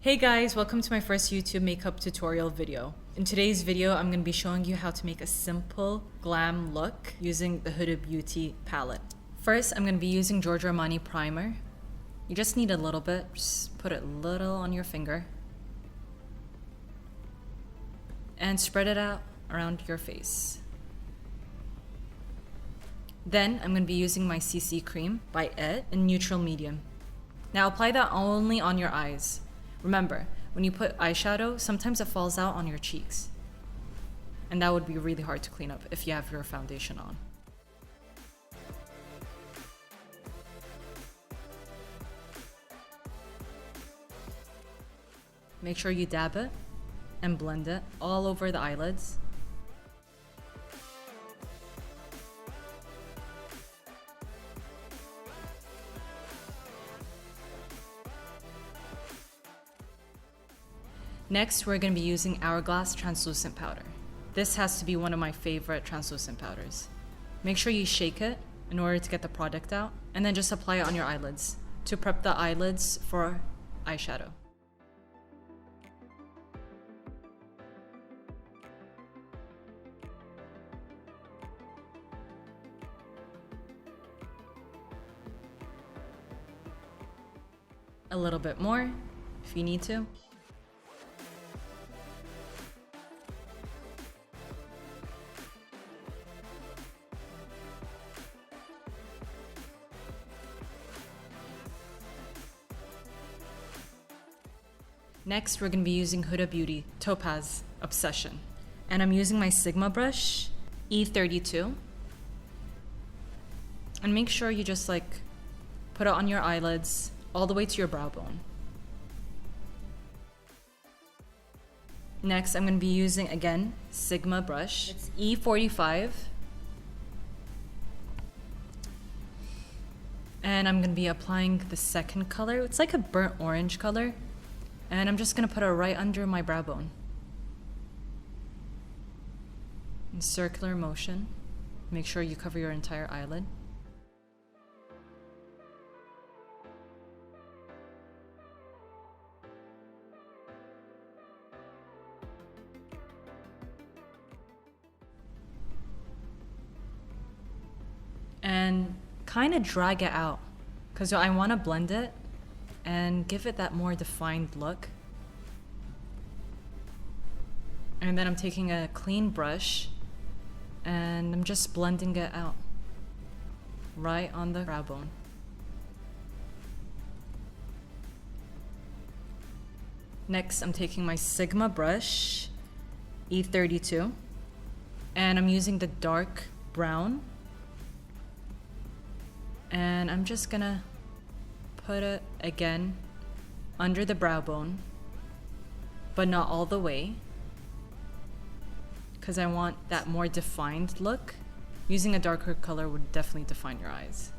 Hey guys, welcome to my first YouTube makeup tutorial video. In today's video, I'm going to be showing you how to make a simple glam look using the Huda Beauty palette. First, I'm going to be using Giorgio Armani primer. You just need a little bit, just put it a little on your finger. And spread it out around your face. Then, I'm going to be using my CC cream by It in neutral medium. Now apply that only on your eyes. Remember, when you put eyeshadow, sometimes it falls out on your cheeks. And that would be really hard to clean up if you have your foundation on. Make sure you dab it and blend it all over the eyelids. Next, we're going to be using Hourglass translucent powder. This has to be one of my favorite translucent powders. Make sure you shake it in order to get the product out, and then just apply it on your eyelids to prep the eyelids for eyeshadow. A little bit more if you need to. Next, we're going to be using Huda Beauty Topaz Obsession. And I'm using my Sigma brush, E32. And make sure you just put it on your eyelids all the way to your brow bone. Next, I'm going to be using, again, Sigma brush. It's E45. And I'm going to be applying the second color. It's like a burnt orange color. And I'm just going to put it right under my brow bone. In circular motion. Make sure you cover your entire eyelid. And kind of drag it out, because I want to blend it and give it that more defined look. And then I'm taking a clean brush and I'm just blending it out right on the brow bone. Next, I'm taking my Sigma brush, E32, and I'm using the dark brown. And I'm just gonna put it again under the brow bone, but not all the way, because I want that more defined look. Using a darker color would definitely define your eyes.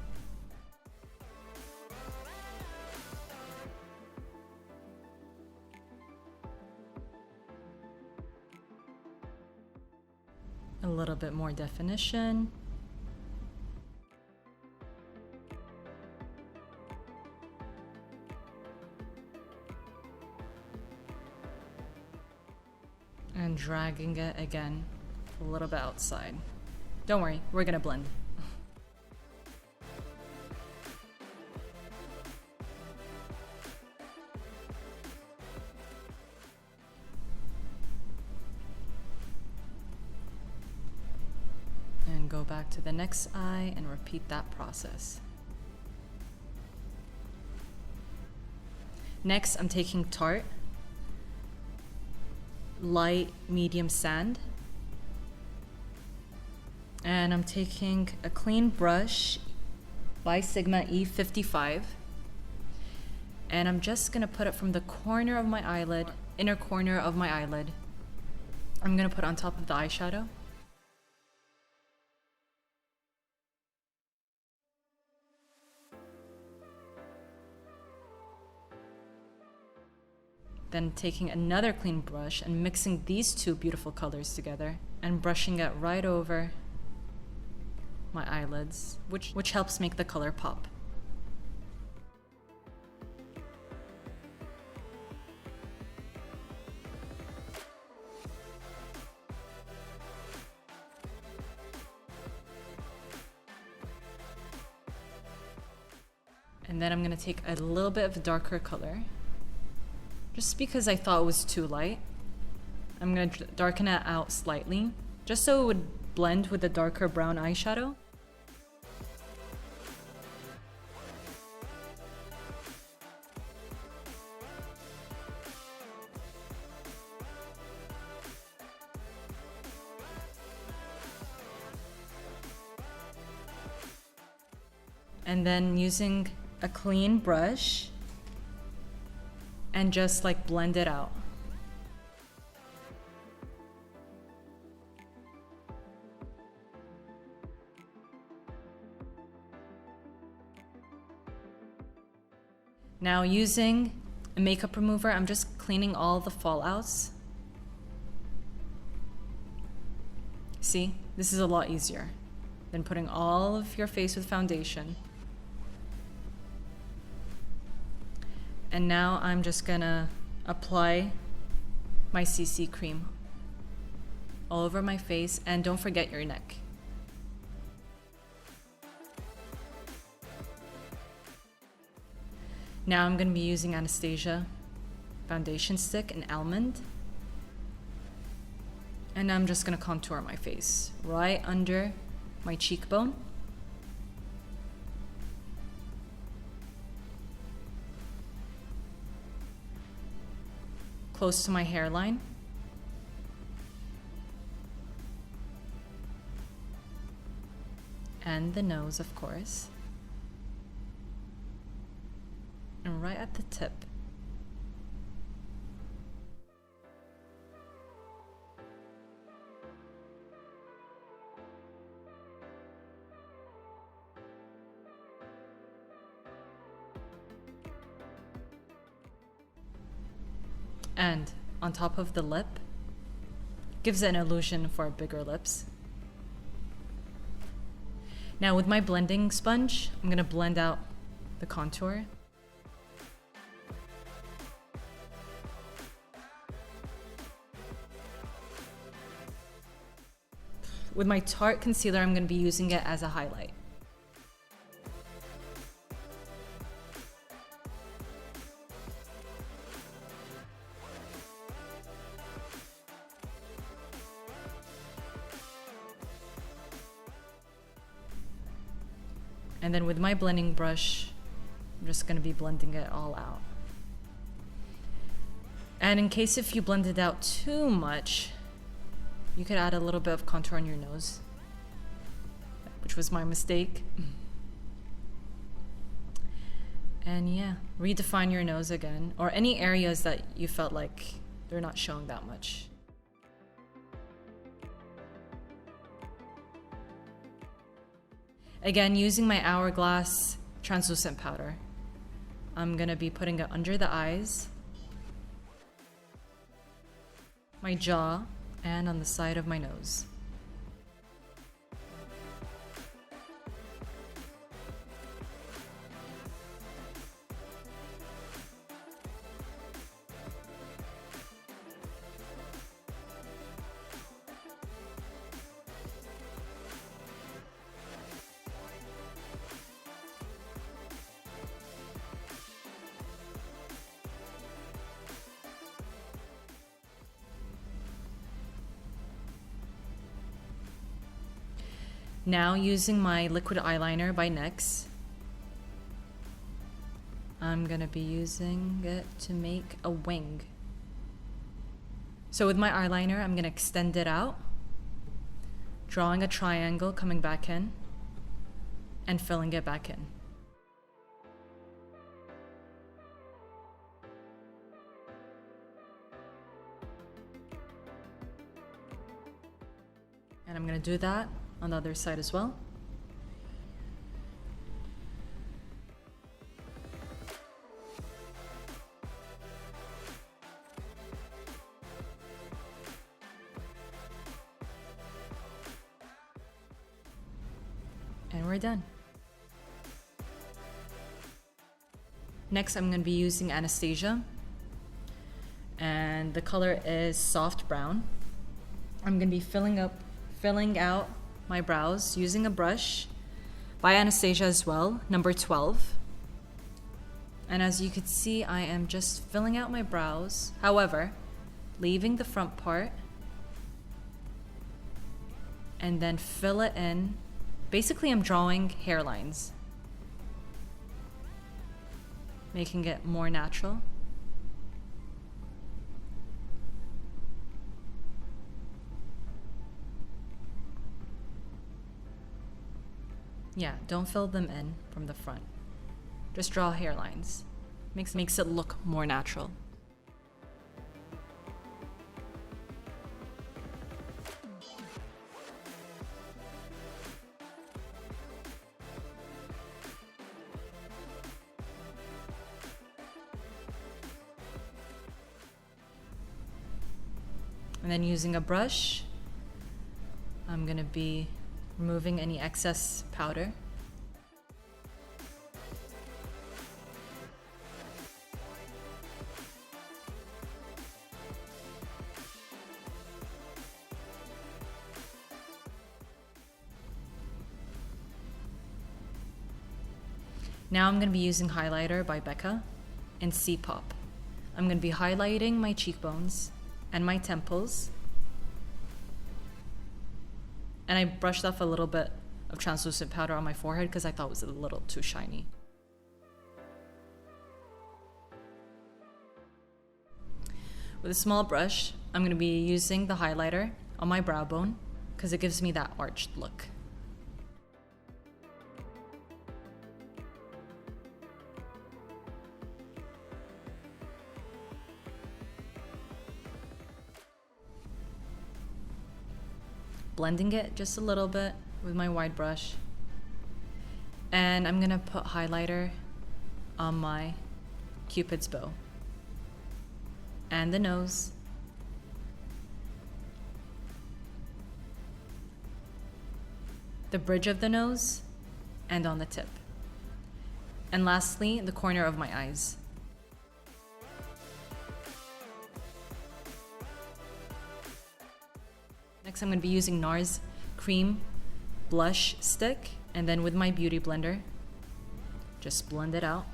A little bit more definition. And dragging it again a little bit outside. Don't worry, we're gonna blend. And go back to the next eye and repeat that process. Next, I'm taking Tarte light medium sand, and I'm taking a clean brush by Sigma E55, and I'm just gonna put it from the corner of my eyelid, inner corner of my eyelid. I'm gonna put it on top of the eyeshadow. Then taking another clean brush and mixing these two beautiful colors together and brushing it right over my eyelids, which helps make the color pop. And then I'm gonna take a little bit of a darker color, just because I thought it was too light. I'm gonna darken it out slightly, just so it would blend with the darker brown eyeshadow. And then using a clean brush and just like blend it out. Now using a makeup remover, I'm just cleaning all the fallouts. See, this is a lot easier than putting all of your face with foundation. And now I'm just gonna apply my CC cream all over my face, and don't forget your neck. Now I'm gonna be using Anastasia foundation stick in Almond. And I'm just gonna contour my face right under my cheekbone. Close to my hairline. And the nose, of course. And right at the tip. And on top of the lip, gives it an illusion for bigger lips. Now with my blending sponge, I'm gonna blend out the contour. With my Tarte concealer, I'm gonna be using it as a highlight. And then with my blending brush, I'm just gonna be blending it all out. And in case if you blend it out too much, you could add a little bit of contour on your nose, which was my mistake. And yeah, redefine your nose again, or any areas that you felt like they're not showing that much. Again, using my Hourglass translucent powder, I'm gonna be putting it under the eyes, my jaw, and on the side of my nose. Now using my liquid eyeliner by NYX, I'm gonna be using it to make a wing. So with my eyeliner, I'm gonna extend it out, drawing a triangle coming back in, and filling it back in. And I'm gonna do that on the other side as well. And we're done. Next, I'm going to be using Anastasia, and the color is soft brown. I'm going to be filling out my brows using a brush by Anastasia as well, number 12. And as you can see, I am just filling out my brows. However, leaving the front part and then fill it in. Basically, I'm drawing hairlines, making it more natural. Yeah, don't fill them in from the front. Just draw hairlines. Makes it look more natural. And then using a brush, I'm gonna be removing any excess powder. Now I'm going to be using highlighter by Becca in C-Pop. I'm going to be highlighting my cheekbones and my temples. And I brushed off a little bit of translucent powder on my forehead because I thought it was a little too shiny. With a small brush, I'm going to be using the highlighter on my brow bone because it gives me that arched look. Blending it just a little bit with my wide brush. And I'm gonna put highlighter on my Cupid's bow and the nose. The bridge of the nose and on the tip. And lastly, the corner of my eyes. Next, I'm going to be using NARS Cream Blush Stick, and then with my Beauty Blender, just blend it out.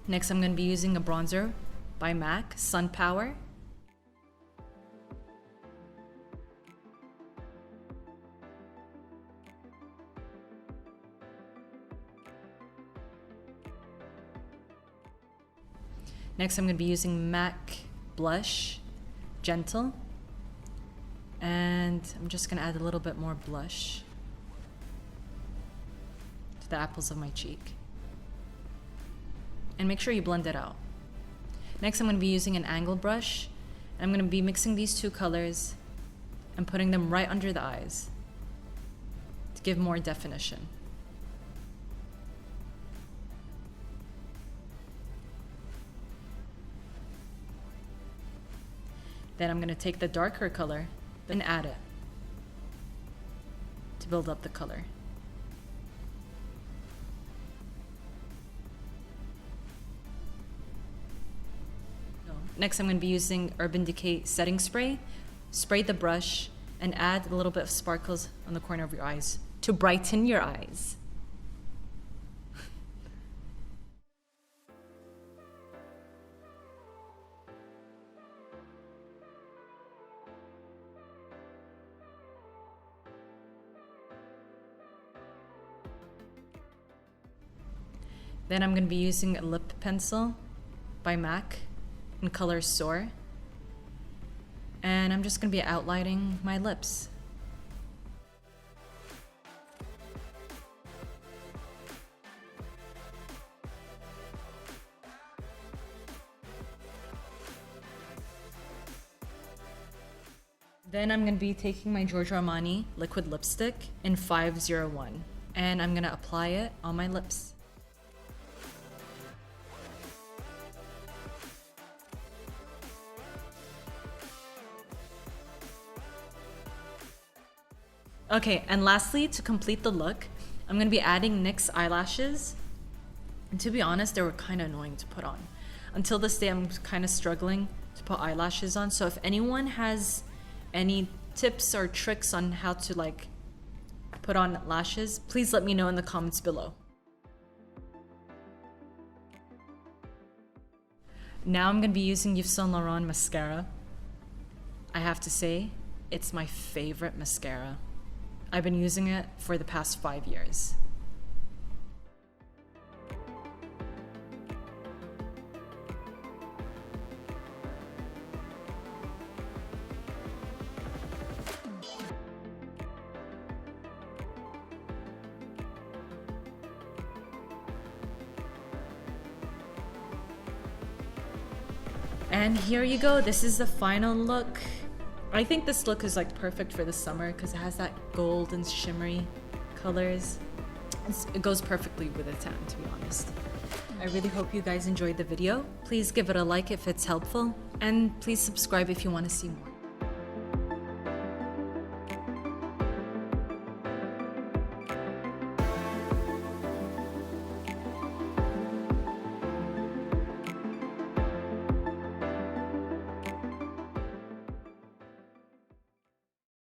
Next, I'm going to be using a bronzer by MAC, Sun Power. Next, I'm going to be using MAC Blush Gentle, and I'm just going to add a little bit more blush to the apples of my cheek. And make sure you blend it out. Next, I'm going to be using an angle brush. I'm going to be mixing these two colors and putting them right under the eyes to give more definition. Then I'm going to take the darker color and add it to build up the color. Next, I'm going to be using Urban Decay setting spray. Spray the brush and add a little bit of sparkles on the corner of your eyes to brighten your eyes. Then I'm going to be using a lip pencil by MAC in color Soar. And I'm just going to be outlining my lips. Then I'm going to be taking my Giorgio Armani liquid lipstick in 501. And I'm going to apply it on my lips. Okay, and lastly, to complete the look, I'm going to be adding NYX eyelashes. And to be honest, they were kind of annoying to put on. Until this day, I'm kind of struggling to put eyelashes on. So if anyone has any tips or tricks on how to put on lashes, please let me know in the comments below. Now I'm going to be using Yves Saint Laurent mascara. I have to say, it's my favorite mascara. I've been using it for the past 5 years. And here you go, this is the final look. I think this look is like perfect for the summer because it has that gold and shimmery colors. It goes perfectly with a tan, to be honest. I really hope you guys enjoyed the video. Please give it a like if it's helpful, and please subscribe if you want to see more.